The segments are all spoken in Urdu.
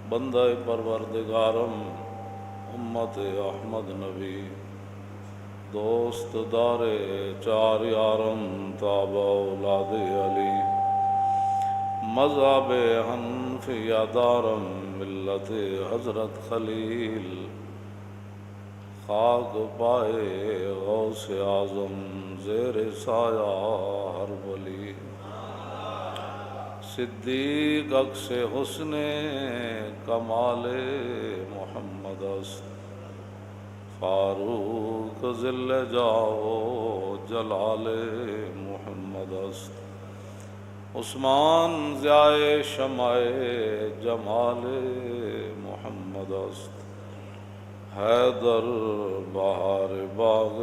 بندہ پروردگارم امت احمد نبی دوست دار چار یارم تابع اولاد علی مذہب حنفیہ دارم ملت حضرت خلیل خاک پائے غوث اعظم زیر سایہ ہر ولی صدیق عکس حسن کمال محمد است فاروق ذل جاہ جلال محمد است عثمان ضیاء شمع جمال محمد است حیدر بہار باغ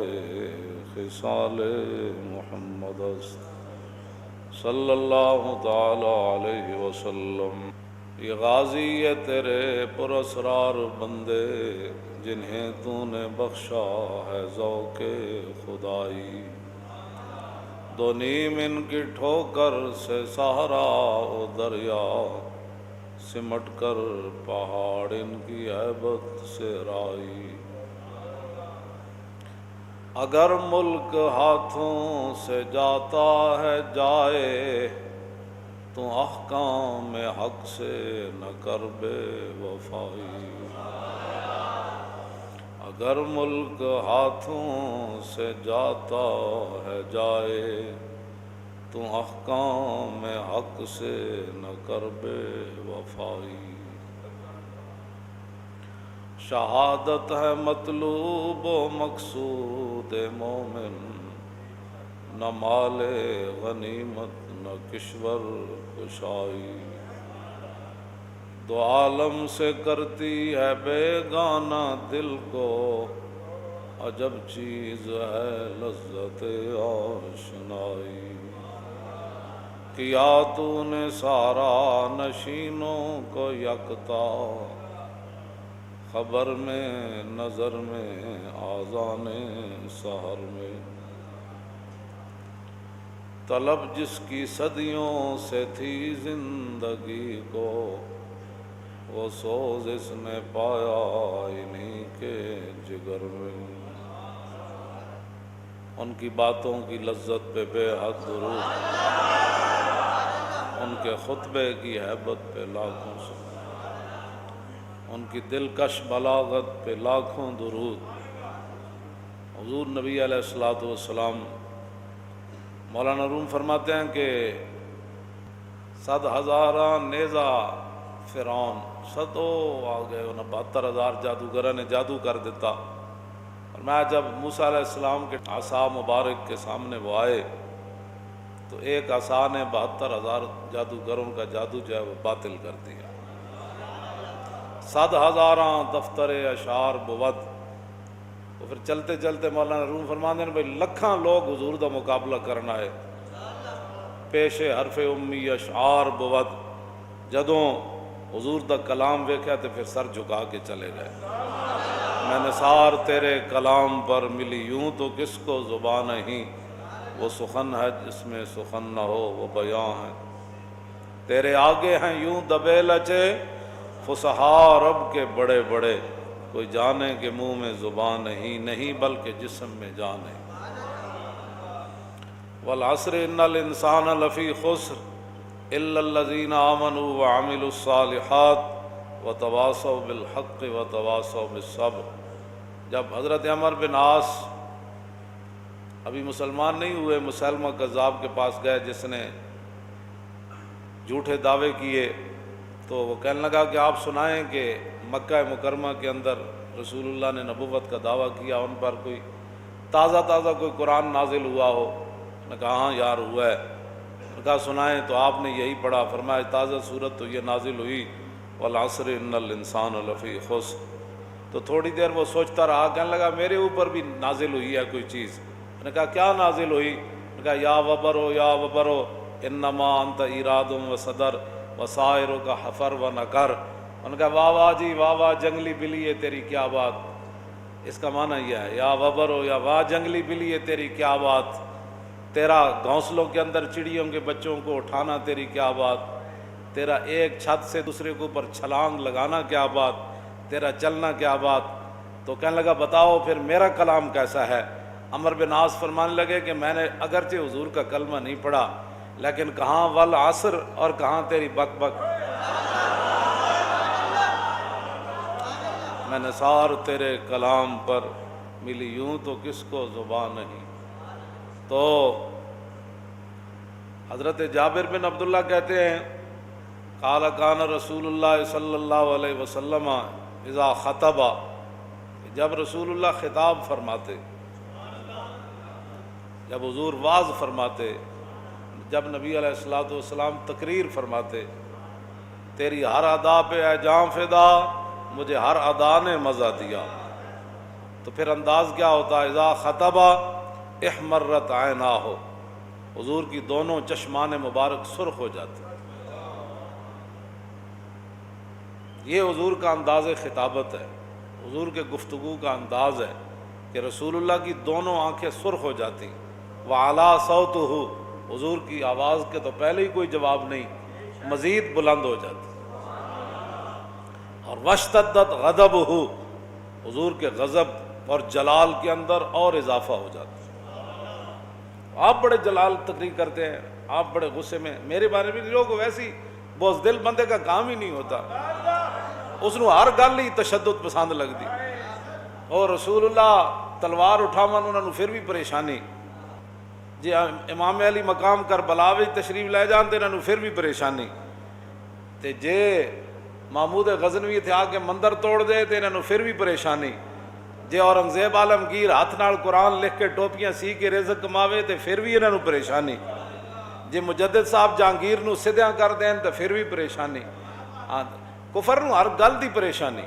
خصال محمد است صلی اللہ تعالی علیہ وسلم۔ یہ غازی یہ تیرے پراسرار بندے جنہیں تو نے بخشا ہے ذوق خدائی، دو نیم ان کی ٹھوکر سے صحرا و دریا سمٹ کر پہاڑ ان کی ہیبت سے رائی، اگر ملک ہاتھوں سے جاتا ہے جائے تو احکام حق سے نہ کر بے وفائی، اگر ملک ہاتھوں سے جاتا ہے جائے تو احکام حق سے نہ کر بے وفائی، شہادت ہے مطلوب و مقصود مومن، نہ مال غنیمت نہ کشور کشائی، دو عالم سے کرتی ہے بیگانہ دل کو عجب چیز ہے لذت آشنائی، کیا تو نے سارا نشینوں کو یکتا خبر میں نظر میں آذان سحر میں، طلب جس کی صدیوں سے تھی زندگی کو وہ سوز اس نے پایا انہی کے جگر میں، ان کی باتوں کی لذت پہ بے حد درود، ان کے خطبے کی ہیبت پہ لاکھوں سے، ان کی دلکش بلاغت پہ لاکھوں درود۔ حضور نبی علیہ السلام مولانا روم فرماتے ہیں کہ 100,000 نیزہ فرعون سدو آ گئے، انہیں 72,000 جادوگرہ نے جادو کر دیتا، اور میں جب موسیٰ علیہ السلام کے عصا مبارک کے سامنے وہ آئے تو ایک عصا نے 72,000 جادوگروں کا جادو جو ہے وہ باطل کر دیا، 100,000 دفتر اشعار بود، تو پھر چلتے چلتے مولانا روم فرماتے ہیں بھائی لکھاں لوگ حضور دا مقابلہ کرنا ہے، پیش حرف امی اشعار بود، جدوں حضور دا کلام ویکھیا تے پھر سر جھکا کے چلے گئے، میں نثار تیرے کلام پر ملی یوں تو کس کو زبان نہیں، وہ سخن ہے جس میں سخن نہ ہو وہ بیاں ہے، تیرے آگے ہیں یوں دبے لچے فصحا رب کے بڑے بڑے، کوئی جانے کہ منہ میں زبان نہیں بلکہ جسم میں جان ہے، والعصر ان الانسان لفی خسر الا الذین آمنوا وعملوا الصالحات وتواصوا بالحق وتواصوا بالصبر۔ جب حضرت عمر بن عاص ابھی مسلمان نہیں ہوئے، مسلمہ کذاب کے پاس گئے جس نے جھوٹے دعوے کیے، تو وہ کہنے لگا کہ آپ سنائیں کہ مکہ مکرمہ کے اندر رسول اللہ نے نبوت کا دعویٰ کیا، ان پر کوئی تازہ کوئی قرآن نازل ہوا ہو؟ نے کہا ہاں یار ہوا ہے۔ نے کہا سنائیں، تو آپ نے یہی پڑھا، فرمایا تازہ صورت تو یہ نازل ہوئی والعصر ان الانسان لفی خسر۔ تو تھوڑی دیر وہ سوچتا رہا، کہنے لگا میرے اوپر بھی نازل ہوئی ہے کوئی چیز۔ نے کہا کیا نازل ہوئی؟ نے کہا یا وبرو انما انت ایراد و صدر وسائروں کا حفر و نکر۔ ان کا واہ واہ جی واہ واہ جنگلی بلی ہے تیری کیا بات، اس کا معنی یہ ہے یا وبرو یا واہ جنگلی بلی ہے تیری کیا بات، تیرا گھونسلوں کے اندر چڑیوں کے بچوں کو اٹھانا تیری کیا بات، تیرا ایک چھت سے دوسرے کے اوپر چھلانگ لگانا کیا بات، تیرا چلنا کیا بات۔ تو کہنے لگا بتاؤ پھر میرا کلام کیسا ہے۔ عمر بن عاص فرمانے لگے کہ میں نے اگرچہ حضور کا کلمہ نہیں پڑھا، لیکن کہاں والعصر اور کہاں تیری بک بک، میں نثار تیرے کلام پر ملی، یوں تو کس کو زبان نہیں۔ تو حضرت جابر بن عبداللہ کہتے ہیں قال کان رسول اللہ صلی اللہ علیہ وسلم اذا خطب، جب رسول اللہ خطاب فرماتے، جب حضور واعظ فرماتے، جب نبی علیہ الصلوۃ والسلام تقریر فرماتے، تیری ہر ادا پہ اے جاں فدا، مجھے ہر ادا نے مزہ دیا، تو پھر انداز کیا ہوتا ہے؟ اذا خطب احمرت عیناہ، حضور کی دونوں چشمان مبارک سرخ ہو جاتے۔ یہ حضور کا انداز خطابت ہے، حضور کے گفتگو کا انداز ہے کہ رسول اللہ کی دونوں آنکھیں سرخ ہو جاتی، وعلا صوتہ، حضور کی آواز کے تو پہلے ہی کوئی جواب نہیں، مزید بلند ہو جاتی، اور واشتدت غضبہ، حضور کے غضب اور جلال کے اندر اور اضافہ ہو جاتا۔ آپ بڑے جلال تقریر کرتے ہیں، آپ بڑے غصے میں، میرے بارے میں لوگ ویسی بزدل بندے کا کام ہی نہیں ہوتا، اس نو ہر گل ہی تشدد پسند لگتی، اور رسول اللہ تلوار اٹھاون انہوں نے پھر بھی پریشانی، جی امام علی مقام کربلا وچ تشریف لے جان تے انہوں نے پھر بھی پریشانی، تے جے محمود غزنوی تے آ کے مندر توڑ دے تے انہوں نے پھر بھی پریشانی، جے اورنگزیب عالمگیر ہاتھ نال قرآن لکھ کے ٹوپیاں سی کے رزق کماوے تے پھر بھی انہوں نے پریشانی، جے مجدد صاحب جہانگیر نو سدھیاں کر دین تے پھر بھی پریشانی، کفر نو ہر گل دی پریشانی۔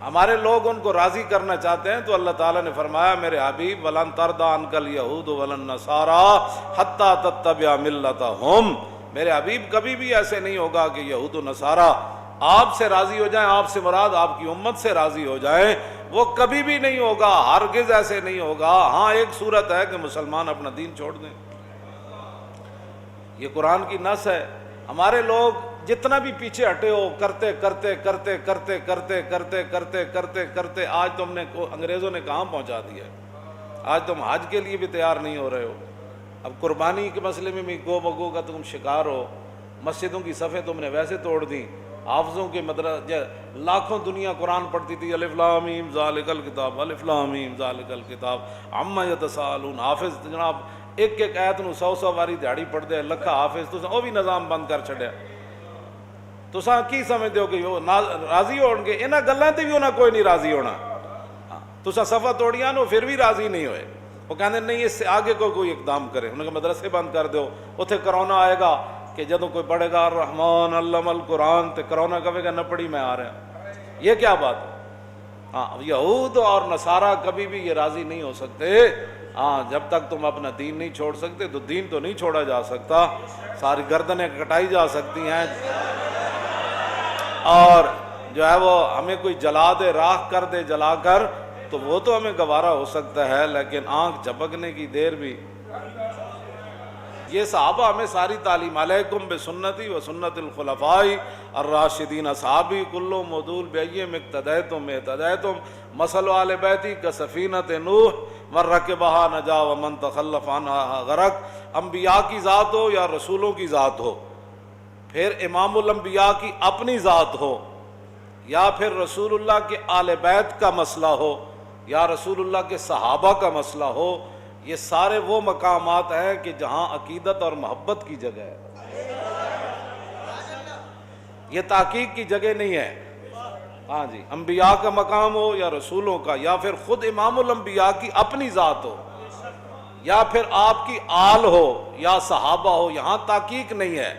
ہمارے لوگ ان کو راضی کرنا چاہتے ہیں تو اللہ تعالیٰ نے فرمایا میرے حبیب ولن ترضی عنک الیہود ولن نصاری حتی تتبع ملتہم، میرے حبیب کبھی بھی ایسے نہیں ہوگا کہ یہود و نصارہ آپ سے راضی ہو جائیں، آپ سے مراد آپ کی امت سے راضی ہو جائیں، وہ کبھی بھی نہیں ہوگا، ہرگز ایسے نہیں ہوگا۔ ہاں ایک صورت ہے کہ مسلمان اپنا دین چھوڑ دیں، یہ قرآن کی نص ہے۔ ہمارے لوگ جتنا بھی پیچھے ہٹے ہو، کرتے کرتے کرتے کرتے کرتے کرتے کرتے کرتے کرتے آج تم نے انگریزوں نے کہاں پہنچا دیا ہے، آج تم حج کے لیے بھی تیار نہیں ہو رہے ہو، اب قربانی کے مسئلے میں بھی گو بگو کا تم شکار ہو، مسجدوں کی صفیں تم نے ویسے توڑ دیں، حافظوں کے مدرسے لاکھوں دنیا قرآن پڑھتی تھی، الف لام میم ذالک الکتاب، الف لام میم ذالک الکتاب عما یتساءلون، حافظ جناب ایک ایک آیت نو 100 واری دیہڑی پڑھتے ہیں، لکھا حافظ، تو وہ بھی نظام بند کر چھڑیا۔ تساں کی سمجھتے ہو کہ وہ راضی ہون گے؟ انہاں گلاں تے بھی انہاں کوئی نہیں راضی ہونا، تساں صفحہ توڑیاں نو پھر بھی راضی نہیں ہوئے، وہ کہندے نہیں اس سے آگے کوئی اقدام کرے، انہوں نے مدرسے بند کر دو، اتنے کرونا آئے گا کہ جدوں کوئی پڑھے گا الرحمن علم القرآن تے کرونا کہے گا نہ پڑھی میں آ رہا ہوں، یہ کیا بات ہے؟ ہاں یہود اور نصارہ کبھی بھی یہ راضی نہیں ہو سکتے، ہاں جب تک تم اپنا دین نہیں چھوڑ سکتے، تو دین تو نہیں چھوڑا جا سکتا، ساری گردنیں کٹائی جا سکتی ہیں، اور جو ہے وہ ہمیں کوئی جلا دے، راکھ کر دے جلا کر، تو وہ تو ہمیں گوارا ہو سکتا ہے، لیکن آنکھ جھپکنے کی دیر بھی۔ یہ صحابہ ہمیں ساری تعلیم، علیکم بسنتی و سنت الخلفاء الراشدین اصحابی کلو مدول بیم اقتدیتم اہتدیتم مثل آل بیتی کسفینۃ نوح من رکبہا نجا ومن تخلف عنہا غرق۔ انبیاء کی ذات ہو یا رسولوں کی ذات ہو، پھر امام الانبیاء کی اپنی ذات ہو، یا پھر رسول اللہ کے آل بیت کا مسئلہ ہو، یا رسول اللہ کے صحابہ کا مسئلہ ہو، یہ سارے وہ مقامات ہیں کہ جہاں عقیدت اور محبت کی جگہ ہے، یہ تحقیق کی جگہ نہیں ہے۔ ہاں جی، انبیاء کا مقام ہو یا رسولوں کا، یا پھر خود امام الانبیاء کی اپنی ذات ہو، یا پھر آپ کی آل ہو یا صحابہ ہو، یہاں تحقیق نہیں ہے۔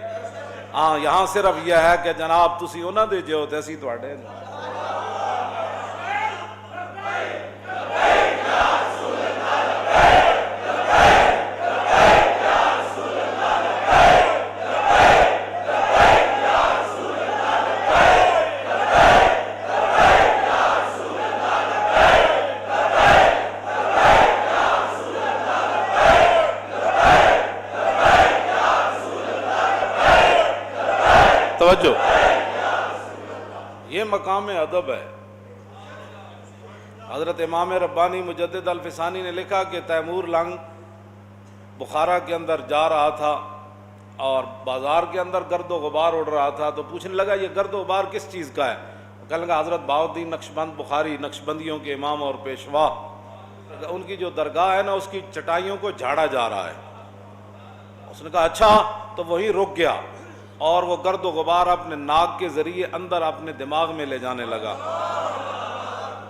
ہاں یہاں صرف یہ ہے کہ جناب تسی انہاں دے جو تے اسی تواڈے۔ یہ مقام ادب ہے۔ حضرت امام ربانی مجدد الفسانی نے لکھا کہ تیمور لنگ بخارا کے اندر جا رہا تھا اور بازار کے اندر گرد و غبار اڑ رہا تھا، تو پوچھنے لگا یہ گرد و غبار کس چیز کا ہے؟ کہنے لگا حضرت بہاؤالدین نقشبند بخاری نقشبندیوں کے امام اور پیشوا، ان کی جو درگاہ ہے نا اس کی چٹائیوں کو جھاڑا جا رہا ہے۔ اس نے کہا اچھا، تو وہی رک گیا اور وہ گرد و غبار اپنے ناک کے ذریعے اندر اپنے دماغ میں لے جانے لگا۔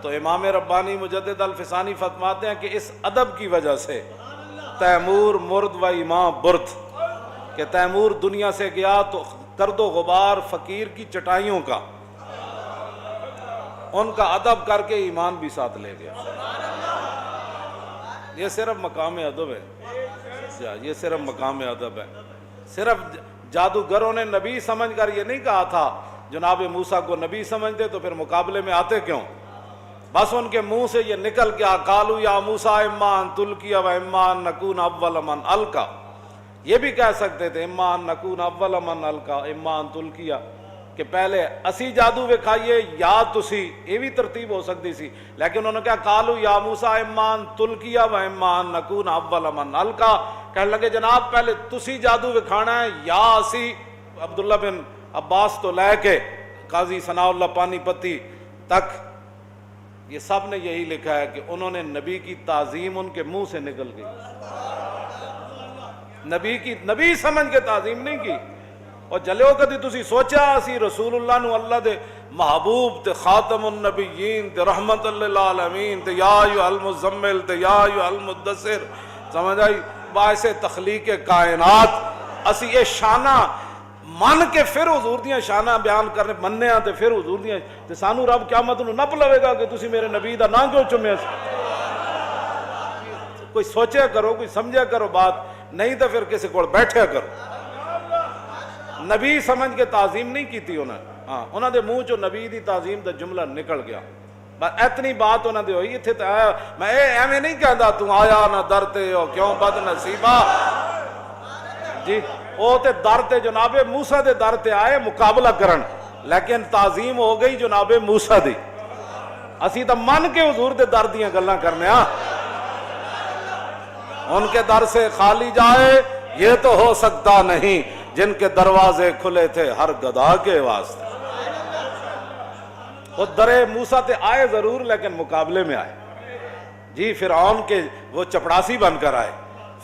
تو امام ربانی مجدد الفسانی فرماتے ہیں کہ اس ادب کی وجہ سے تیمور مرد و امام برد، کہ تیمور دنیا سے گیا تو گرد و غبار فقیر کی چٹائیوں کا ان کا ادب کر کے ایمان بھی ساتھ لے گیا۔ یہ صرف مقام ادب ہے، یہ صرف مقام ادب ہے۔ صرف جادوگروں نے نبی سمجھ کر یہ نہیں کہا تھا جناب موسیٰ کو نبی سمجھتے تو پھر مقابلے میں آتے کیوں؟ بس ان کے منہ سے یہ نکل گیا قالوا یا موسیٰ اما ان تلقی و اما ان نکون اول من القی، یہ بھی کہہ سکتے تھے اما ان نکون اول من القی اما ان تلقی، کہ پہلے اسی جادو وکھائیے یا تسی، یہ بھی ترتیب ہو سکتی سی، لیکن انہوں نے کہا قالوا یا موسیٰ اما ان تلقی و اما ان نکون اول من القی، کہنے لگے جناب پہلے تسی جادو وکھانا ہے یا اسی۔ عبداللہ بن عباس تو لے کے قاضی ثناء اللہ پانی پتی تک یہ سب نے یہی لکھا ہے کہ انہوں نے نبی کی تعظیم ان کے منہ سے نکل گئی، نبی سمجھ کے تعظیم نہیں کی۔ اور جلو کدی تسی سوچا اسی رسول اللہ نو اللہ دے محبوب تے خاتم النبیین تے رحمت للعالمین تے یا ایھا المزمل تے یا ایھا المدثر، سمجھ آئی؟ باعث تخلیق کائنات اسی یہ شانہ من کے پھر حضور دیاں شانہ بیان کرنے مننے ہاں تے پھر حضور دیاں تے سانو رب قیامت نو نپ لوے گا کہ تسی میرے نبی دا نام کیوں چومیا سی؟ کوئی سوچیا کرو، کوئی سمجھا کرو بات، نہیں تو پھر کسی کو بیٹھیا کرو۔ نبی سمجھ کے تعظیم نہیں کیتی انہوں دے منہ چو نبی دی تعظیم دا جملہ نکل گیا، بس اتنی بات انہوں نے ہوئی۔ اتنے تو آیا میں ایویں نہیں کہتا تو آیا نہ درتے ہو کیوں بد نصیبہ، جی وہ تے در تے جناب موسیٰ دے در تے آئے مقابلہ کرن، لیکن تعظیم ہو گئی جناب موسیٰ دی۔ اسی تو من کے حضور دے در دیاں گلاں کرنے ہاں، ان کے در سے خالی جائے یہ تو ہو سکتا نہیں، جن کے دروازے کھلے تھے ہر گدھا کے واسطے۔ وہ در موسیٰ تے آئے ضرور لیکن مقابلے میں آئے، جی فرعون کے وہ چپڑاسی بن کر آئے،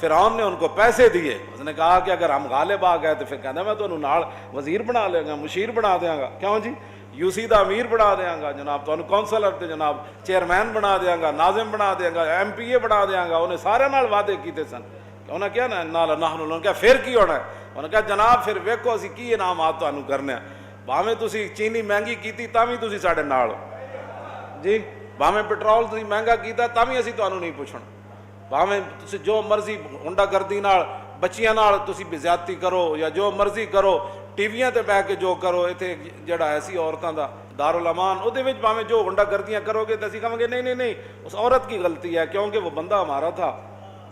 فرعون نے ان کو پیسے دیے، اس نے کہا کہ اگر ہم غالب آ گئے تو پھر کہنا میں تو انہوں نال وزیر بنا لے گا، مشیر بنا دیاں گا، کیوں جی یو سی دا امیر بنا دیاں گا جناب، تو انہوں کونسلر تے جناب چیئرمین بنا دیاں گا، ناظم بنا دیاں گا، ایم پی اے بنا دیاں گا، انہیں سارے نال وعدے کیتے سن۔ انہوں نے کیا نا نال نحن، انہوں نے کہا پھر کی ہونا ہے؟ انہوں نے کہا جناب پھر ویکھو اسی کی انعامات تانوں کرنے ہیں، بھاویں تسی چینی مہنگی کیتی تاویں تسی ساڈے نال، جی بھاویں پٹرول تسی مہنگا کیتا تاویں اسی تانوں نہیں پوچھنا، بھاویں تسی جو مرضی ہنڈا گردی نال بچیاں نال تسی بزیادتی کرو یا جو مرضی کرو، ٹی ویاں تے بیٹھ کے جو کرو، ایتھے جڑا ایسی عورتاں دا دارالامان اودے وچ بھاویں جو ہنڈا گردیاں کرو گے تے اسی کہاں گے نہیں اس عورت کی غلطی ہے کیونکہ وہ بندہ ہمارا تھا۔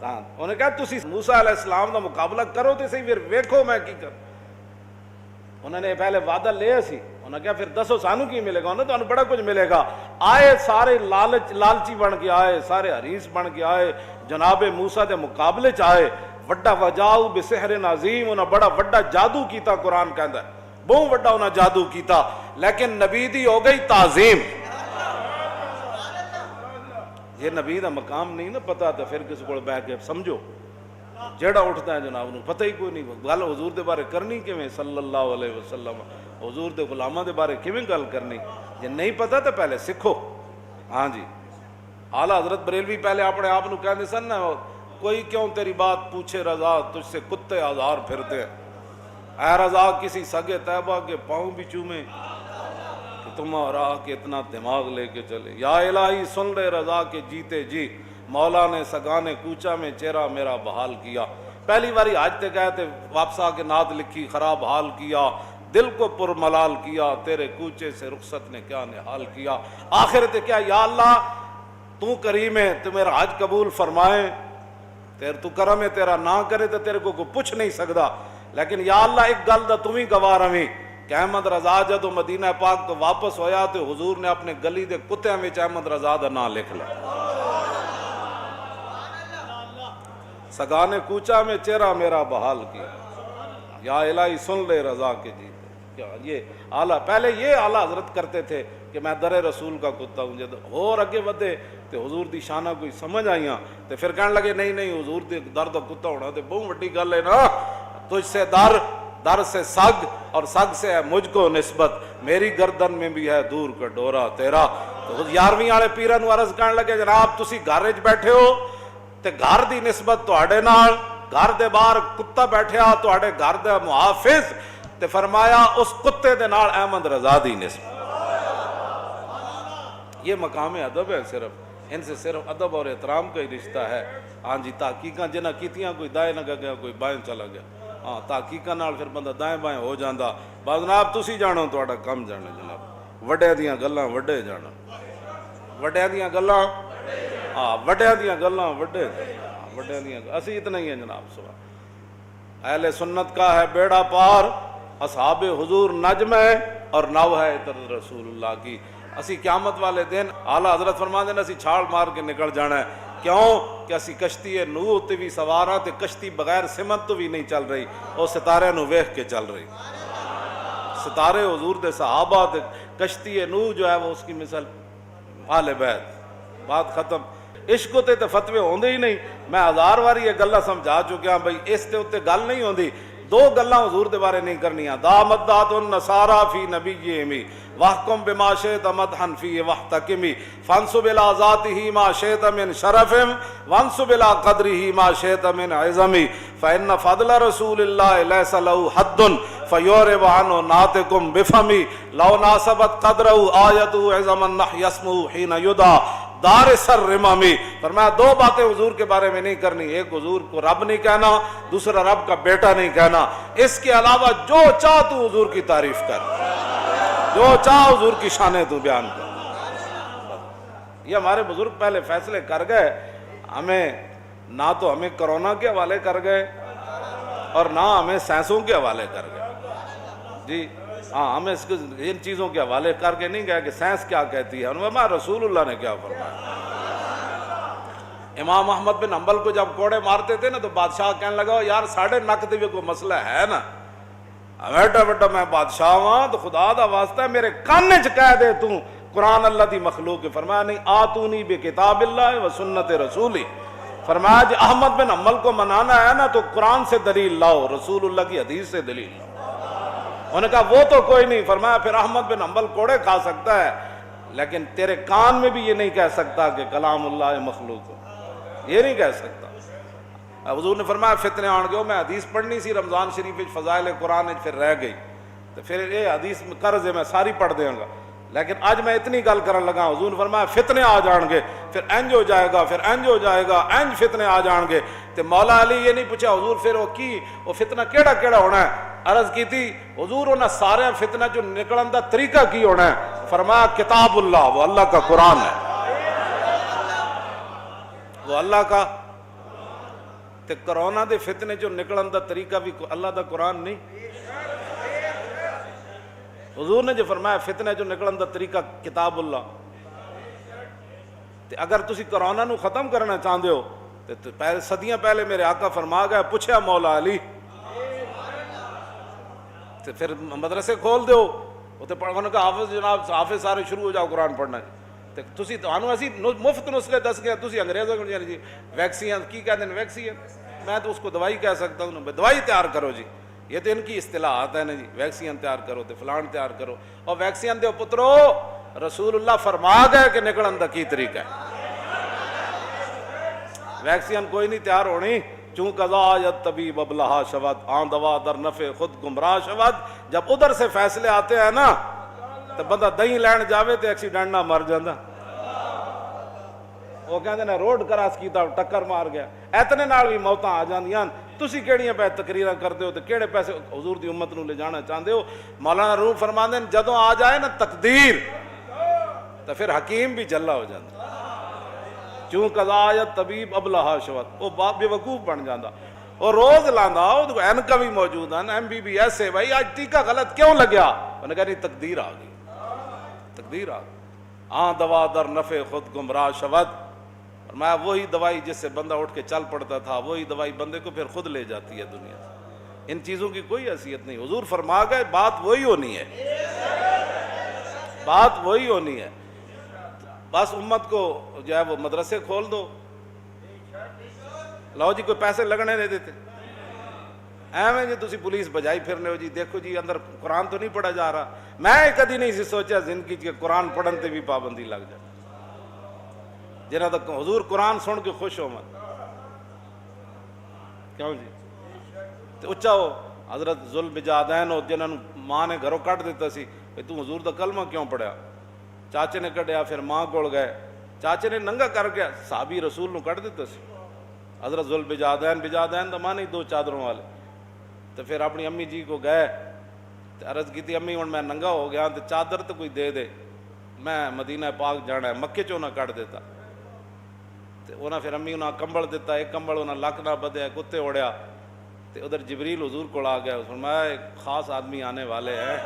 انہوں نے کہا تسی موسیٰ علیہ السلام دا مقابلہ کرو تے صحیح پھر ویکھو میں کی کر۔ انہوں نے پہلے وعدہ لیا سی، انہوں نے کہا پھر دسو سانو کی ملے گا؟ انہوں نے تو بڑا کچھ ملے گا۔ آئے سارے لالچی بن کے آئے، سارے حریص بن کے آئے، جناب موسیٰ دے مقابلے چاہے، وڈا وجاؤ بسحر عظیم، انہوں بڑا وڈا جادو کیتا، قرآن کہندا ہے بہت وڈا انہوں جادو کیتا، لیکن نبی دی ہو گئی تعظیم۔ یہ نبی دا مقام نہیں نا پتا تو پھر کسی کو بیٹھ کے سمجھو، جیڑا اٹھتا ہے جناب انہوں پتہ ہی کوئی نہیں، گل حضور دے بارے کرنی کیویں صلی اللہ علیہ وسلم، حضور دے غلاماں دے بارے کیویں گل کرنی، جے نہیں پتا تو پہلے سکھو۔ ہاں جی اعلیٰ حضرت بریلوی پہلے اپنے آپ نو کہندے سن نا، کوئی کیوں تیری بات پوچھے رضا، تجھ سے کتے ہزار پھرتے ہیں، اے رضا کسی سگے طیبہ کے پاؤں بھی چومے کہ تم اور آ کے اتنا دماغ لے کے چلے، یا الہی سن لے رضا کے جیتے جی، مولا نے سگانے کوچا میں چہرہ میرا بحال کیا۔ پہلی باری حج تے گئے تھے، واپس آ کے نعت لکھی، خراب حال کیا، دل کو پر ملال کیا، تیرے کوچے سے رخصت نے کیا نحال کیا۔ آخر تے کیا، یا اللہ تو کریم ہے، تو میرا حج قبول فرمائے، تو کرم ہے، تیرا نہ کرے تو تیرے کو پوچھ نہیں سکتا، لیکن یا اللہ ایک گل دا تمہیں گواہ رہی، کہ احمد رضا جدو مدینہ پاک تو واپس ہویا تو حضور نے اپنے گلی دے کتےاں وچ احمد رضا دا نام لکھ لیا. سگانے کوچا میں چہرہ میرا بحال کیا، یا الہی سن لے رضا کے جی. کیا یہ اعلیٰ، پہلے یہ اعلیٰ حضرت کرتے تھے کہ میں در رسول کا کتا ہوں. جب اور اگے ودے تو حضور دی شانہ کوئی سمجھ آئیاں تو پھر کہنے لگے نہیں نہیں حضور دی در دا کتا ہونا تو بہت بڑی گل ہے نا. تجھ سے در سے سگ اور سگ سے ہے مجھ کو نسبت، میری گردن میں بھی ہے دور کا ڈورا تیرا. تو 11ویں والے پیرا نو عرض کرنے لگے جناب تسی گھر وچ بیٹھے ہو تے گھر دی نسبت تواڈے نال، گھر دے باہر کتا بیٹھیا تواڈے گھر دا محافظ، تے فرمایا اس کتے دے نال احمد رضا دی نسبت. یہ مقام ادب ہے، صرف ان سے صرف ادب اور احترام کا ہی رشتہ ہے. ہاں جی تحقیقاں جنہ کیتیاں کوئی دائیں نہ گیا کوئی بائیں چلا گیا. ہاں تحقیقاں نال پھر بندہ دائیں بائیں ہو جاندا. بعد جناب تسی جانو تہاڈا کم جانے جناب، وڈے دیاں گلاں وڈے جانا، وڈے دیاں گلاں ہاں وڈے دیاں گلاں وڈے، وڈے دیاں اسی اتنا ہی ہیں جناب. سبحان اہل سنت کا ہے بیڑا پار، اصحاب حضور نجم ہے اور نو ہے عطر رسول اللہ کی. اسی قیامت والے دن اعلیٰ حضرت فرماندے نے اسی چھال مار کے نکل جانا ہے. کیوں کہ اسی کشتی نوح تے بھی سوارا تے کشتی بغیر سمت تو بھی نہیں چل رہی، وہ ستارے نو ویکھ کے چل رہی. ستارے حضور دے صحابہ تے کشتی نوح جو ہے وہ اس کی مثال آل بیت. بات ختم. عشق تے فتوے ہوندے ہی نہیں. میں 1000 واری یہ گلاں سمجھا چکیا بھائی اس تے اوتے گل نہیں ہوندی. دو گلاں حضور دے بارے نہیں کرنیاں. دامت دات النصارى فی نبیہم واحکم بما شئت مدحا فیہ واحتکم فانسب الی ذاتہ ما شئت من شرف وانسب الی قدرہ ما شئت من عظم فإن فضل رسول اللہ لیس له حد فیورب عنہ ناطقم بفم لو ناسبت قدرہ آیت عظم النحی اسمہ حین یدعا دار سر رمامی. فرمایا دو باتیں حضور کے بارے میں نہیں کرنی. ایک حضور کو رب نہیں کہنا، دوسرا رب کا بیٹا نہیں کہنا. اس کے علاوہ جو چاہ تو حضور کی تعریف کر، جو چاہ حضور کی شانیں تو بیان کر. یہ ہمارے بزرگ پہلے فیصلے کر گئے. ہمیں نہ تو ہمیں کرونا کے حوالے کر گئے اور نہ ہمیں سائنسوں کے حوالے کر گئے. جی ہاں ہمیں ان چیزوں کے حوالے کر کے نہیں گیا کہ سائنس کیا کہتی ہے، ہمارا رسول اللہ نے کیا فرمایا. امام احمد بن حنبل کو جب کوڑے مارتے تھے نا تو بادشاہ کہنے لگا یار ساڑھے نک دے کوئی مسئلہ ہے نا، بیٹا بیٹا میں بادشاہ ہاں تو خدا دا واسطہ ہے میرے کانے چ کہہ دے تو قرآن اللہ دی مخلوق ہے. فرمایا نہیں آتونی بکتاب اللہ و سنت رسولی. فرمایا جی احمد بن حنبل کو منانا ہے نا تو قرآن سے دلیل لاؤ، رسول اللہ کی حدیث سے دلیل لاؤ. انہوں نے کہا وہ تو کوئی نہیں. فرمایا پھر احمد بن حنبل کوڑے کھا سکتا ہے لیکن تیرے کان میں بھی یہ نہیں کہہ سکتا کہ کلام اللہ مخلوق ہو، یہ نہیں کہہ سکتا. حضور نے فرمایا فتنے آن گئے. میں حدیث پڑھنی سی رمضان شریف فضائل قرآن پھر رہ گئی تو پھر یہ حدیث قرض ہے میں ساری پڑھ دیں گا، لیکن آج میں اتنی گل کرن لگا. حضور نے فرمایا فتنے آ جان گے، پھر انج ہو جائے گا، پھر انج ہو جائے گا، انج فتنے آ جان گے. تو مولا علی یہ نہیں پوچھا حضور پھر وہ فتنہ کیڑا کیڑا ہونا ہے. عرض کی تھی حضور انہاں سارے فتنہ جو نکلن دا طریقہ کی ہونا ہے. فرمایا کتاب اللہ، وہ اللہ کا قرآن ہے، وہ اللہ کا. تے کرونا دے فتنے جو نکلن دا طریقہ بھی اللہ دا قرآن نہیں. حضور نے جو فرمایا فتنے جو نکلن دا طریقہ کتاب اللہ. تے اگر تسی کرونا نو ختم کرنا چاہتے ہو تے صدیاں پہلے میرے آقا فرما گئے پوچھا مولا علی تے پھر مدرسے کھول دیو تے پڑھنے کا حافظ جناب حافظ سارے شروع ہو جاؤ قرآن پڑھنا. تے تسی تانوں اسی مفت نسخے دس گیا. تسی انگریزوں کو جی ویکسین کی کہتے ہیں ویکسین، میں تو اس کو دوائی کہہ سکتا ہوں. دوائی تیار کرو جی، یہ تو ان کی اصطلاحات ہیں نا جی. ویکسین تیار کرو تے فلان تیار کرو. اور ویکسین دے پترو رسول اللہ فرما گئے کہ نکلن دا کی طریقہ ہے. ویکسین کوئی نہیں تیار ہونی. چون قضا آیت طبیب ابلہا شود آن دوا در نفع خود گمراہ شود. جب ادھر سے فیصلے آتے ہیں نا تو بندہ دہی لین جاوے تو ایکسیڈنٹ نہ مر جاندہ. وہ کہتے ہیں روڈ کراس کیتا ٹکر مار گیا. اتنے نال بھی موتاں آ جاندیاں. تسی کیڑیاں پہ تقریراں کرتے ہو تو کیڑے پیسے حضور دی امت نو لے جانا چاہتے ہو. مولانا روح فرماندے ہیں جدوں آ جائے نا تقدیر تو پھر حکیم بھی جلا ہو جاندہ. چون قضا آیت طبیب ابلہا شود وہ بے وقوف بن جاندہ. وہ روز لانا اینکا بھی موجود ہیں MBBS ہے بھائی آج ٹیکہ غلط کیوں لگیا؟ انہوں نے کہا نہیں تقدیر آ گئی، تقدیر آ گئی، ہاں دوا در نفع خود گمراہ شود، اور میں وہی دوائی جس سے بندہ اٹھ کے چل پڑتا تھا وہی دوائی بندے کو پھر خود لے جاتی ہے دنیا سے، ان چیزوں کی کوئی حیثیت نہیں، حضور فرما گئے بات وہی ہونی ہے، بات وہی ہونی ہے، بس امت کو جو ہے وہ مدرسے کھول دو، لو جی کوئی پیسے لگنے نہیں دیتے، ایویں جی تسی پولیس بجائی پھرنے ہو جی دیکھو جی اندر قرآن تو نہیں پڑھا جا رہا، میں کدی نہیں سی سوچا زندگی کہ قرآن پڑھن تے بھی پابندی لگ جائے، جنہاں تک حضور قرآن سن کے خوش ہو من کیوں جی تے اچھا ہو حضرت ذوالبجادین ہو جنہاں نوں ماں نے گھروں کٹ دیتا سی تو حضور دا کلمہ کیوں پڑھیا، چاچے نے کڈیا پھر ماں کول گئے، چاچے نے ننگا کر کے صحابی رسول نوں کٹ دیتا سی، حضرت ذوالبجادین بجادین دا ماں نہیں دو چادروں والے، تو پھر اپنی امی جی کو گئے تو عرض کی تھی امی ہوں میں ننگا ہو گیا تو چادر تو کوئی دے دے، میں مدینہ پاک جانا ہے، مکے چوں نہ کٹ دیتا، تو انہاں پھر امی انہاں کمبل دیتا، ایک کمبل انہاں لک نہ بدیا کتے اڑیا، تو ادھر جبریل حضور کو آ گیا، فرمایا ایک خاص آدمی آنے والے ہیں،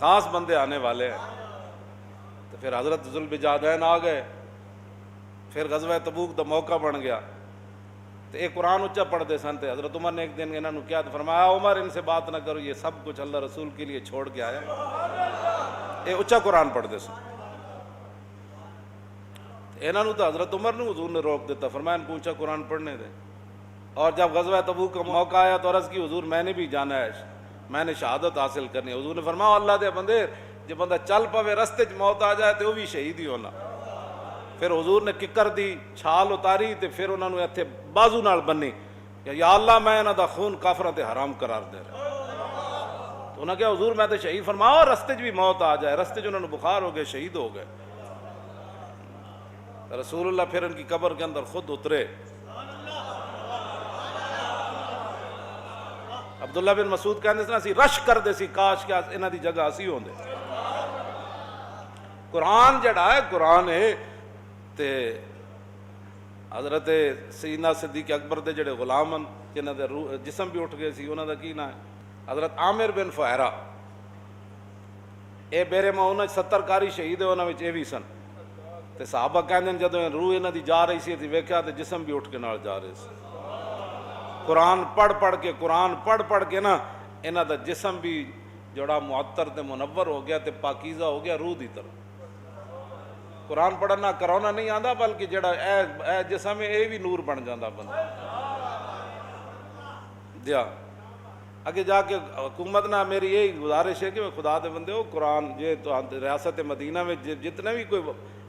خاص بندے آنے والے ہیں، تو پھر حضرت ذوالبجادین آ گئے، پھر غزوہ تبوک دا موقع بن گیا، تو ایک قرآن اچھا پڑھتے سن تھے، حضرت عمر نے ایک دن انہوں نے کیا تو فرمایا عمر ان سے بات نہ کرو یہ سب کچھ اللہ رسول کے لیے چھوڑ کے آیا، یہ اچھا قرآن پڑھتے سن، انہوں نے تو حضرت عمر نے حضور نے روک دیتا، فرمایا ان کو اونچا قرآن پڑھنے دے، اور جب غزوہ تبوک کا موقع آیا تو عرض کی حضور میں نے بھی جانا ہے، میں نے شہادت حاصل کرنی ہے، حضور نے فرمایا اللہ دے بندے جب بندہ چل پوے رستے چ موت آ جائے تو وہ بھی شہید ہی ہونا، پھر حضور نے ککر دی چھال اتاری تے پھر انہوں نے اتنے بازو نال بنی کہ یا اللہ میں انہاں دا خون کافراں تے حرام قرار دے رہا، تو انہوں نے کہا حضور میں تے شہید، فرمایا رستے چ بھی موت آ جائے، رستے چ انہوں نے بخار ہو گئے شہید ہو گئے، رسول اللہ پھر ان کی قبر کے اندر خود اترے، عبداللہ بن مسعود کہنے سے اسی رش کر دے سی کاش کہ انہاں دی جگہ اسی ہوندے، قرآن جڑا ہے قرآن ہے، تے حضرت سیدنا صدیق اکبر دے جڑے غلام ہیں جنہاں دے جسم بھی اٹھ گئے سی انہاں دا کی نام ہے حضرت عامر بن فہرہ، اے بیرے معونہ 70 کاری شہید ہے انہاں وچ اے بھی سن، تے صحابہ کہندے جدوں روح انہاں دی جا رہی سی تے ویکھیا تے جسم بھی اٹھ کے نال جا رہے سی، قرآن پڑھ پڑھ کے نا انہاں دا جسم بھی جڑا معطر تے منور ہو گیا تے پاکیزہ ہو گیا روح دی طرح، قرآن پڑھنا کرونا نہیں آندا بلکہ جڑا اے جسم اے بھی نور بن جاندا بندہ دیا، اگے جا کے حکومت نہ میری یہی گزارش ہے کہ خدا دے بندے ہو قرآن یہ تو ریاست مدینہ میں جتنے بھی کوئی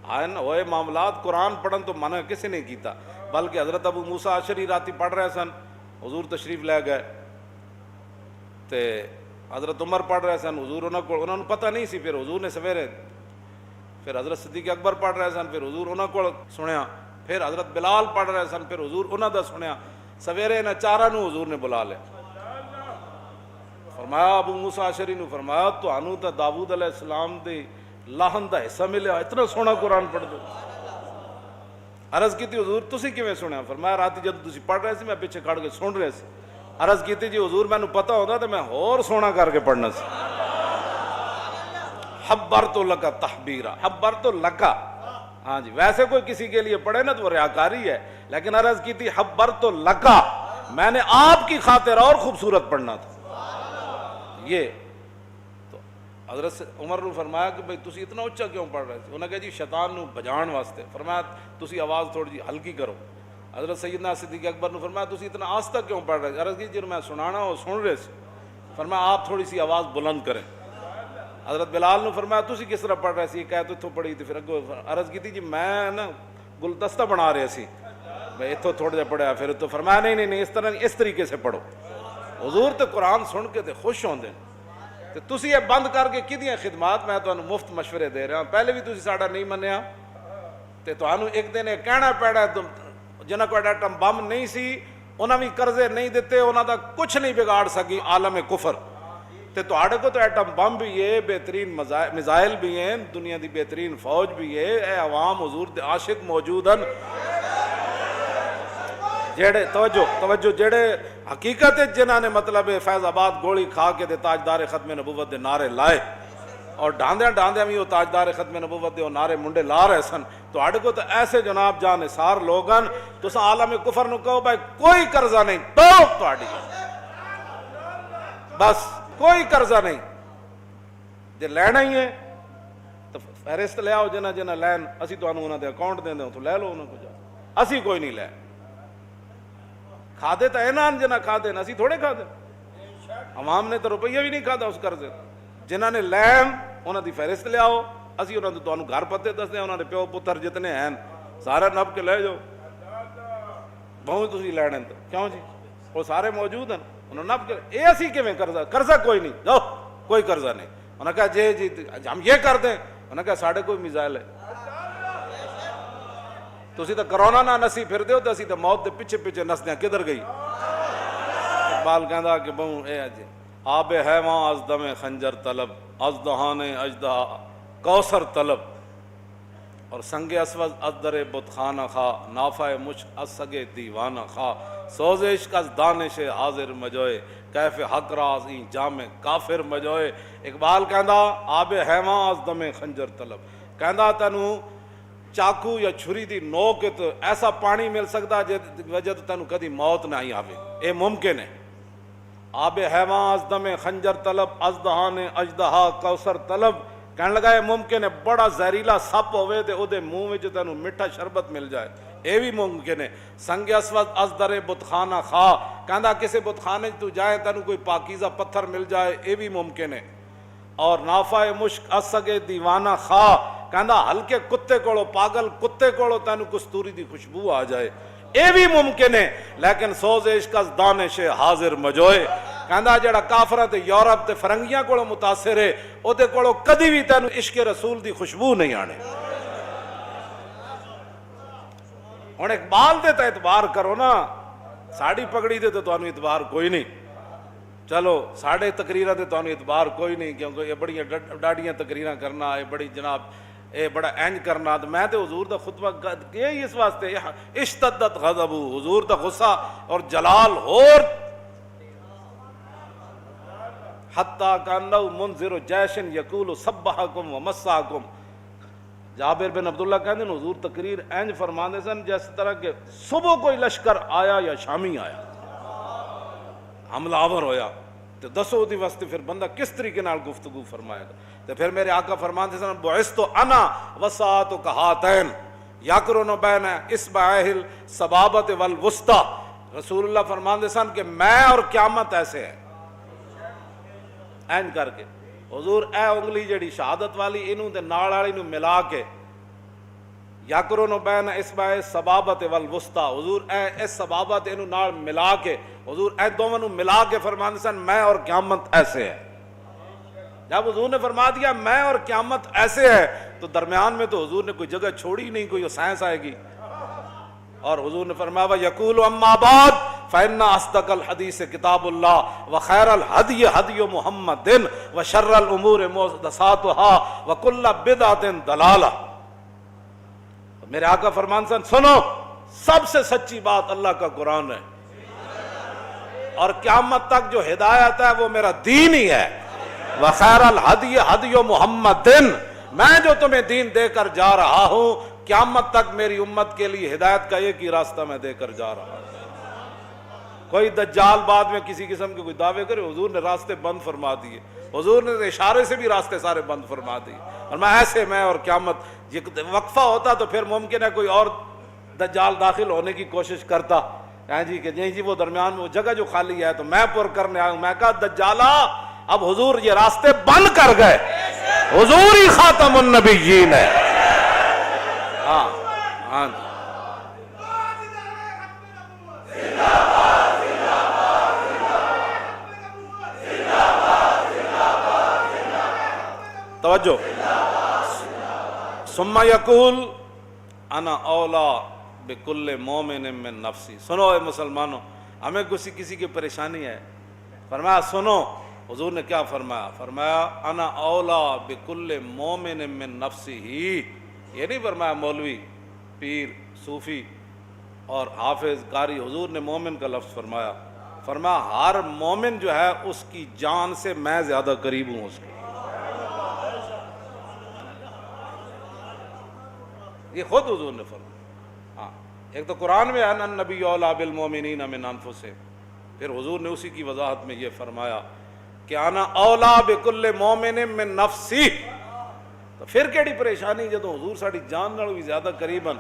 آئین ہوئے معاملات قرآن پڑھن تو منع کسی نے کیتا، بلکہ حضرت ابو موسیٰ اشعری راتی پڑھ رہے سن حضور تشریف لے گئے تے حضرت عمر پڑھ رہے سن حضور انہوں نے پتہ نہیں سی، پھر حضور نے سویرے پھر حضرت صدیق اکبر پڑھ رہے سن پھر حضور انہوں کو سنیا، پھر حضرت بلال پڑھ رہے سن پھر حضور انہوں دا سنیا، سویرے انہاں چارہ نو حضور نے بلا لے، فرمایا ابو موسیٰ اشعری نو فرمایا تانوں تے داؤد علیہ السلام دی لاہن دا حصہ ملیا اتنا سونا قرآن پڑھ دو، عرض کی تھی حضور تسی کیویں سنیا، فرمایا رات جب تسی پڑھ رہے سی میں پیچھے کھڑ کے سن رہے سی، عرض کی تھی جی حضور مینوں پتہ ہوندا تے میں ہور سونا کر کے پڑھنا سی، حبرت لک تحبیرا، حبرت لک، ہاں جی ویسے کوئی کسی کے لیے پڑھے نا تو وہ ریاکاری ہے، لیکن عرض کی تھی حبرت لک، میں نے آپ کی خاطر اور خوبصورت پڑھنا تھا، یہ تو حضرت عمر نے فرمایا کہ بھئی تسی اتنا اچھا کیوں پڑھ رہے تھے، انہوں نے کہا جی شیطان نو بجان واسطے، فرمایا تسی آواز تھوڑی جی ہلکی کرو، حضرت سیدنا صدیق اکبر نے فرمایا تسی اتنا آہستہ کیوں پڑھ رہے تھے، عرض کی جی میں سنانا وہ سن رہے سے، فرمایا آپ تھوڑی سی آواز بلند کریں، حضرت بلال نے فرمایا تسی کس طرح پڑھ رہے سی، کہہ تو اتھوں پڑھی تھی، پھر اگو عرض کی تھی جی میں نا گلدستہ بنا رہے سی میں اتھوں تھوڑا جا پڑھیا، پھر تو فرمایا نہیں اس طرح نہیں اس طریقے سے پڑھو، حضور تے قرآن سن کے تے خوش ہوندے تے تسی یہ بند کر کے کدیاں خدمات میں تانوں مفت مشورے دے رہا ہوں، پہلے بھی تسی ساڈا نہیں منیا تے تانوں ایک دن یہ کہنا پیڑا جنہاں کو ایٹم بم نہیں سی انہاں بھی قرضے نہیں دیتے، انہاں دا کچھ نہیں بگاڑ سکی عالم کفر، تے تواڈے کو تو ایٹم بم بھی ہے، بہترین میزائل بھی ہیں، دنیا دی بہترین فوج بھی ہے، اے عوام حضور دے عاشق موجود ہیں جڑے توجہ جڑے حقیقت جنہاں نے مطلب فیض آباد گولی کھا کے دے تاجدار ختم نبوت دے نعرے لائے اور ڈاندیاں بھی وہ تاجدار ختم نبوت دے نعرے منڈے لا رہے سن، تو آڑے کو تو ایسے جناب جان نثار لوگن تو سا عالم کفر نو کہو بھائی کوئی قرضہ نہیں تو آڑی بس کوئی قرضہ نہیں، جے لینا ہی ہے تو فہرست لے آؤ جنہ جنہ لین، اسی تو انہوں دے اکاؤنٹ دیں دیں تو لے لو انہوں کو جا، اسی کوئی نہیں لے کھا دے تو اینان جنہ کھا دے اسی تھوڑے کھا دے، عوام نے تو روپیہ بھی نہیں کھا دا اس قرضے، جنہ نے لین انہوں دی فہرست لے آؤ، اسی انہوں تو انہوں گھر پتے دس دیں، انہوں نے پیو پتر جتنے ہیں سارے نب کے لے جو بہوں تسی لینے تو کیوں جی وہ سارے موجود ہیں انہوں نے نب کے اے اسی کے میں قرضہ کوئی نہیں جاؤ کوئی قرضہ نہیں، انہوں نے کہا جی ہم یہ کر دیں، انہوں نے کہا ساڑھے کوئی میزائل ہے تو اسی تو کرونا نہ نسی پھر دیو تو اسی تو موت دے پیچھے پیچھے نس دیاں کدھر گئی، اقبال کہندا کہ بہوں اے اجے آب حیواں از دم خنجر طلب از دہان اجدہ کوثر طلب اور سنگ اسود از در بت خانہ خواہ نافع مشک از سگے دیوانہ خواہ سوز عشق از دانش حاضر مجوئے کیف حق راز این جام کافر مجوئے۔ اقبال کہندا آب حیواں از دم خنجر طلب، کہندا تینوں چاقو یا چھری دی نوک تو ایسا پانی مل سکتا جس وجہ تو تینوں کدی موت نہ ہی آوے، اے ممکن ہے۔ آب حیواں از دم خنجر طلب از دہان اجدہا کوثر طلب، کہنے لگا یہ ممکن ہے بڑا زہریلا سپ ہوئے تے او دے منہ میں جو تینوں مٹھا شربت مل جائے، اے بھی ممکن ہے۔ سنگ اسود از در بت خانہ خواہ، کہندا کسے بت خانے تو جائے تینوں کوئی پاکیزہ پتھر مل جائے، اے بھی ممکن ہے۔ اور نافع مشک از سگے دیوانہ خواہ، کہندا ہلکے کتے کوڑو پاگل کتے کوڑو تینوں کستوری دی خوشبو آ جائے، اے بھی ممکن ہے۔ لیکن سوز عشق از دانش حاضر مجوئے، کہندا جڑا کافراں تے یورپ تے فرنگیاں کوڑو متاثر ہے او دے کوڑو کدی بھی تینوں عشق رسول دی خوشبو نہیں آنے۔ ہن اقبال دے تے اعتبار کرو نا، ساڑی پگڑی دے تو تانوں اعتبار کوئی نہیں، چلو ساڑھے تقریراں دے تانوں اعتبار کوئی نہیں کیونکہ یہ بڑی ڈاڈیاں تقریراں کرنا، یہ بڑی جناب اے بڑا اینج کرنا، تو میں تے حضور دا خطبہ یہی اس واسطے اشتدت غضب، حضور دا غصہ اور جلال اور حتیٰ کانو منذر جیشن یقول سبحکم ومساکم۔ جابر بن عبداللہ کہتے ہیں حضور تقریر اینج فرماندے سن جس طرح کہ صبح کوئی لشکر آیا یا شامی آیا حملہ آور ہویا تو دسو دی واسطے پھر بندہ کس طریقے نال گفتگو فرمائے گا۔ تو پھر میرے آقا فرماندے سن بعثت انا وساعتک ہاتین یقرن بین اصبعیہ السبابۃ والوسطی، رسول اللہ فرماندے سن کہ میں اور قیامت ایسے ہے این کر کے حضور اے انگلی جڑی شہادت والی انہوں دے نال والی نو ملا کے یقرن بین اصبع السبابۃ والوسطی، حضور اے اس سبابت انہوں نال ملا کے حضور اے دونوں نو ملا کے فرماندے سن میں اور قیامت ایسے ہے۔ جب حضور نے فرما دیا میں اور قیامت ایسے ہے تو درمیان میں تو حضور نے کوئی جگہ چھوڑی نہیں، کوئی سائنس آئے گی۔ اور حضور نے فرمایا یقول اما بعد فإن أصدق الحدیث کتاب اللہ وخیر الہدی ہدی محمد وشر الامور محدثاتها وکل بدعۃ ضلالہ۔ میرے آقا فرمان سنو سب سے سچی بات اللہ کا قرآن ہے اور قیامت تک جو ہدایت ہے وہ میرا دین ہی ہے۔ وخیر الہدی ہدی محمد، میں جو تمہیں دین دے کر جا رہا ہوں قیامت تک میری امت کے لیے ہدایت کا ایک ہی راستہ میں دے کر جا رہا ہوں۔ کوئی دجال بعد میں کسی قسم کے کوئی دعوے کرے، حضور نے راستے بند فرما دیے، حضور نے اشارے سے بھی راستے سارے بند فرما دیے، اور میں ایسے میں اور قیامت یہ وقفہ ہوتا تو پھر ممکن ہے کوئی اور دجال داخل ہونے کی کوشش کرتا جی کہ جی وہ درمیان میں وہ جگہ جو خالی ہے تو میں پر کرنے آیا ہوں۔ میں کہا دجالہ اب حضور یہ راستے بند کر گئے، حضور ہی خاتم النبیین ہے۔ ہاں ہاں توجہ، ثم یقول انا اولا بکل مومن من نفسی۔ سنو اے مسلمانوں، ہمیں کسی کی پریشانی ہے، فرمایا سنو حضور نے کیا فرمایا؟ فرمایا انا اولا بکل مومن من نفسی ہی. یہ نہیں فرمایا مولوی، پیر، صوفی اور حافظ، قاری. حضور نے مومن کا لفظ فرمایا. فرمایا ہر مومن جو ہے اس کی جان سے میں زیادہ قریب ہوں اس کے. یہ خود حضور نے فرمایا. ہاں، ایک تو قرآن میں ہے نا النبی اولیٰ بالمؤمنین من انفسہم، پھر حضور نے اسی کی وضاحت میں یہ فرمایا کہ انا اولیٰ بکل مومن من نفسی. تو پھر کیڑی پریشانی جدوں حضور ساڈی جان نال بھی زیادہ قریباً.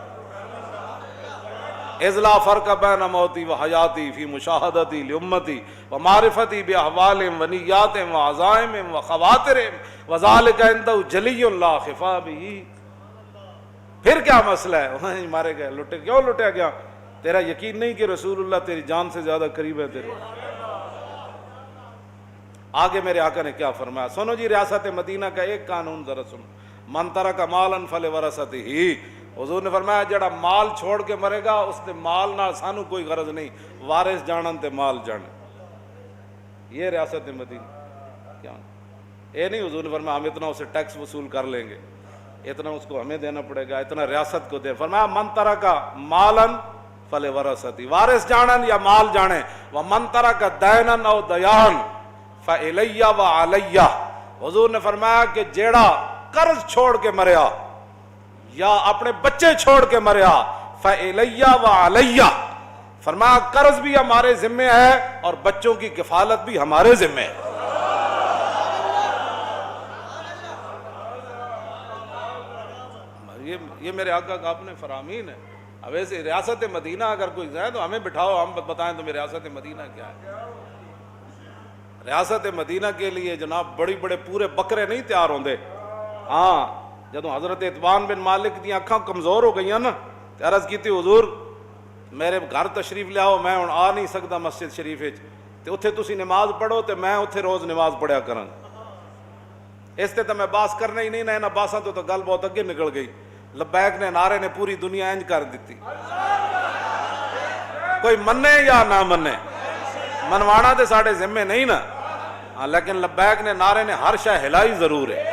اذ لا فرق بین موتی و حیاتی فی مشاہدتی لامتی و معرفتی باحوالہم و نیاتہم و عزائمہم و خواطرہم وذالک عندہ جلی لا خفا بہ. پھر کیا مسئلہ ہے؟ وہیں مارے گئے، لٹے. کیوں لٹیا گیا؟ تیرا یقین نہیں کہ رسول اللہ تیری جان سے زیادہ قریب ہے تیرے. آگے میرے آقا نے کیا فرمایا؟ سنو جی، ریاست مدینہ کا ایک قانون ذرا سنو. من ترک مالا فلورثتہ. حضور نے فرمایا جڑا مال چھوڑ کے مرے گا اس نے مال نہ سانو کوئی غرض نہیں، وارث جانن تے مال جان. یہ ریاست مدینہ کیا؟ یہ نہیں حضور نے فرمایا ہم اتنا اسے ٹیکس وصول کر لیں گے، اتنا اس کو ہمیں دینا پڑے گا، اتنا ریاست کو دے. فرمایا من ترک مالا فلورثتہ، وارث جانن یا مال جانے. ومن ترک دینا او دیان فإلی وعلی. حضور نے فرمایا کہ جیڑا قرض چھوڑ کے مریا یا اپنے بچے چھوڑ کے مریا فإلی وعلی. فرمایا قرض بھی ہمارے ذمے ہے اور بچوں کی کفالت بھی ہمارے ذمے ہے. یہ میرے آقا کا اپنے فرامین ہے. اب ایسے ریاست مدینہ اگر کوئی جائے تو ہمیں بٹھاؤ، ہم بتائیں تمہیں ریاست مدینہ کیا ہے. ریاست مدینہ کے لیے جناب بڑی بڑے پورے بکرے نہیں تیار ہوندے. ہاں، جدوں حضرت اتبان بن مالک دی اکھاں کمزور ہو گئیاں نا تے عرض کیتی حضور میرے گھر تشریف لیاؤ، میں ہن آ نہیں سکدا مسجد شریف وچ، تے اوتھے تسی نماز پڑھو تے میں اوتھے روز نماز پڑھیا کراں. اس تے میں باس کرنا ہی نہیں نہ باساں تو گل بہت اگے نکل گئی. لبیک نے نعرے نے پوری دنیا انج کر دیتی. کوئی منے یا نہ منے، منوانا تے ساڈے ذمے نہیں نا. ہاں، لیکن لبیک نے نعرے نے ہر شے ہلائی ضرور ہے.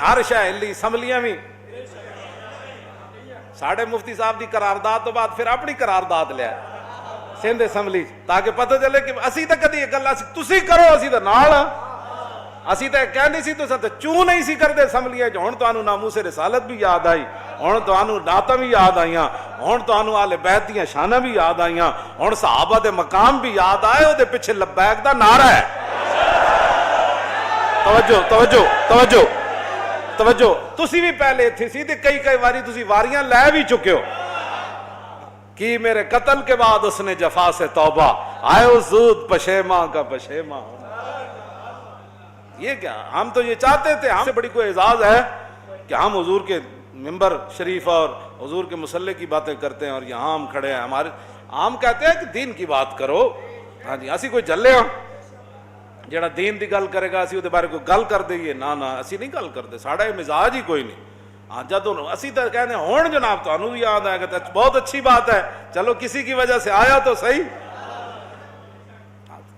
ہر شے ہلی. اسمبلیاں بھی ساڈے مفتی صاحب دی قرارداد تو بعد پھر اپنی قرارداد لیا سندھ اسمبلی تاکہ پتہ چلے کہ اسی تے کدی گل تسی کرو اسی تے نال. اسی تے کہندی سی تساں تے چوں نہیں سی کردے اسمبلیاں. ہن تانوں ناموس رسالت بھی یاد آئی، ہن تانوں نعتاں بھی یاد آئیاں، ہن تانوں اہل بیت دیاں شاناں بھی یاد آئیاں، ہن صحابہ دے مقام بھی یاد آئے. او دے پیچھے لبیک دا نعرہ ہے. توجہ توجہ توجہ توجہ. تسی بھی پہلے اتھے سی تے کئی واری تسی واریاں لے بھی چکے ہو. کہ میرے قتل کے بعد اس نے جفا سے توبہ، آئے اس زود پشیماں کا پشیماں. یہ کیا؟ ہم تو یہ چاہتے تھے. ہم سے بڑی کوئی اعزاز ہے کہ ہم حضور کے ممبر شریف اور حضور کے مصلی کی باتیں کرتے ہیں اور یہاں ہم کھڑے ہیں. ہمارے ہم کہتے ہیں کہ دین کی بات کرو. ہاں جی، اسی کوئی جلے ہاں جڑا دین دی گل کرے گا اسی وہ بارے کوئی گل کر دئیے. نہ اسی نہیں گل کرتے، ساڑا یہ مزاج ہی کوئی نہیں. ہاں جدوں اسی تو کہتے ہیں ہون جناب تانوں بھی یاد آئے گا، بہت اچھی بات ہے، چلو کسی کی وجہ سے آیا تو صحیح.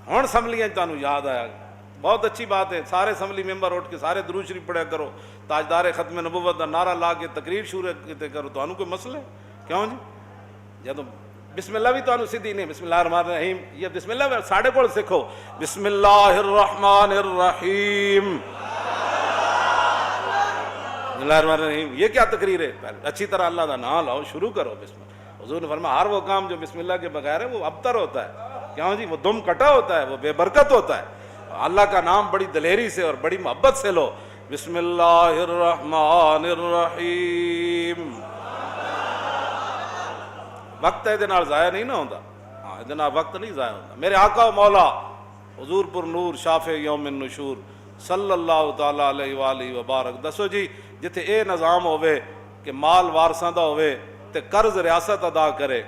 ہون اسمبلیاں تانوں یاد آیا، بہت اچھی بات ہے. سارے اسمبلی ممبر اٹھ کے سارے درود شریف پڑھیا کرو، تاجدار ختم نبوت کا نعرہ لا کے تقریر شروع کرو. تانوں کوئی مسئلہ ہے؟ کیوں جی؟ جدوں بسم اللہ بھی تانوں سیدھی نہیں. بسم اللہ الرحمن الرحیم، یہ بسم اللہ ساڑھے کول سکھو. بسم اللہ الرحمن الرحیم، بسم اللہ الرحمن الرحیم. یہ کیا تقریر ہے؟ پہلے اچھی طرح اللہ کا نام لاؤ، شروع کرو بسم اللہ. حضور نے فرمایا ہر وہ کام جو بسم اللہ کے بغیر ہے وہ ابتر ہوتا ہے. کیوں جی؟ وہ دم کٹا ہوتا ہے، وہ بے برکت ہوتا ہے. اللہ کا نام بڑی دلیری سے اور بڑی محبت سے لو. بسم اللہ الرحمن الرحیم. وقت ہے نال ضائع نہیں نہ ہوتا. ہاں، ادنا وقت نہیں ضائع ہوتا. میرے آقا و مولا حضور پر نور شافع یوم النشور صلی اللہ تعالی علیہ وآلہ وبارک. دسو جی جتھے اے نظام ہوئے کہ مال وارثاں دا ہوئے تے قرض ریاست ادا کرے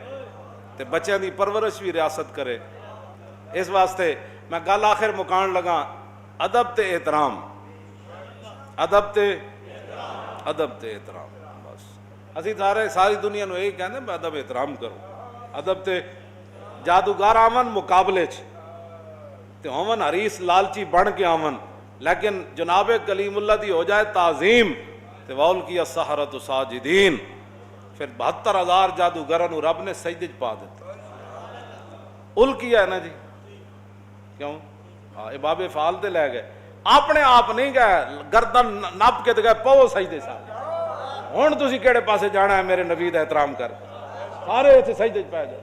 تے بچیاں دی پرورش بھی ریاست کرے. اس واسطے میں گل آخر مکان لگا، ادب تے احترام، ادب تے احترام. بس اسی ساری دنیا نو یہی کہندے ہیں ادب احترام کرو. ادب تے جادوگر آمن مقابلے چ تے ہومن حریص لالچی بن کے آون، لیکن جناب کلیم اللہ دی ہو جائے تعظیم تے وول کی السحرۃ ساجدین، پھر 72,000 جادوگراں نو رب نے سجدے چ پا دیتا۔ ال کیا ہے نا جی، کیوں؟ اے بابے فعال تے لے گئے، اپنے آپ نہیں گئے، گردن نپ کے تے گئے پو سجدے سارے۔ ہن تسی کیڑے پاسے جانا ہے میرے نبی دا احترام کر، سارے اتنے سجدے چ پے گئے۔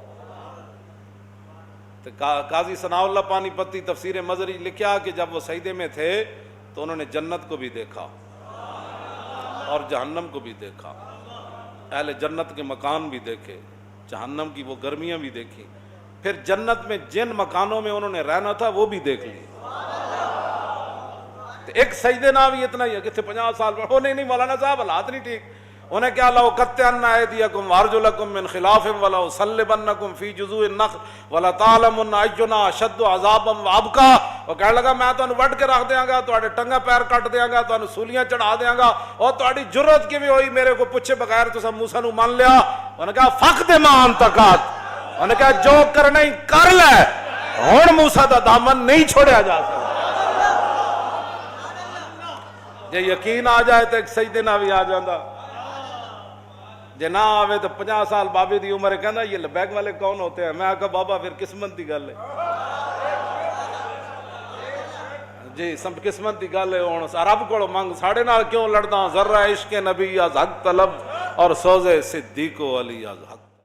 تو قاضی ثناء اللہ پانی پتی تفسیر مظہری لکھا کہ جب وہ سجدے میں تھے تو انہوں نے جنت کو بھی دیکھا اور جہنم کو بھی دیکھا، اہل جنت کے مکان بھی دیکھے، جہنم کی وہ گرمیاں بھی دیکھی، پھر جنت میں جن مکانوں میں انہوں نے رہنا تھا وہ بھی دیکھ لی۔ ایک سجدے نہ بھی اتنا ہی ہے کہ 50 سال میں ہو نہیں مولانا صاحب حالات نہیں ٹھیک، انہیں کیا لو قطعن ایدیکم وارجلکم من خلاف ولا اصلبنکم فی جذوع النخل ولا تعلمن اینا اشد عذابا وابقا، وہ کہنے لگا میں تانوں وڈ کے رکھ دیاں گا، تواڈے ٹنگا پیر کٹ دیاں گا، تانوں سولیاں چڑھا دیاں گا، اور تواڈی جرت کیویں ہوئی میرے کو پوچھے بغیر تساں موسیٰ نو مان لیا؟ انہوں نے کہا فقد ما انت قات، انہوں نے کہا جو کرنا ہی کر لے، ہن موسیٰ دا دامن نہیں چھوڑیا جا سکتا۔ جے یقین آ جائے تو ایک سجدے نہ بھی آ جاندہ، جے نہ آوے تو 50 سال بابے دی عمر کہنا یہ لبیک والے کون ہوتے ہیں؟ میں کہا بابا پھر قسمت دی گل ہے جی، سب قسمت دی گل ہے، ہن رب کول منگ، ساڑے نال کیوں لڑدا؟ ذرہ عشق نبی از حق طلب اور سوزے صدیق و علی از حق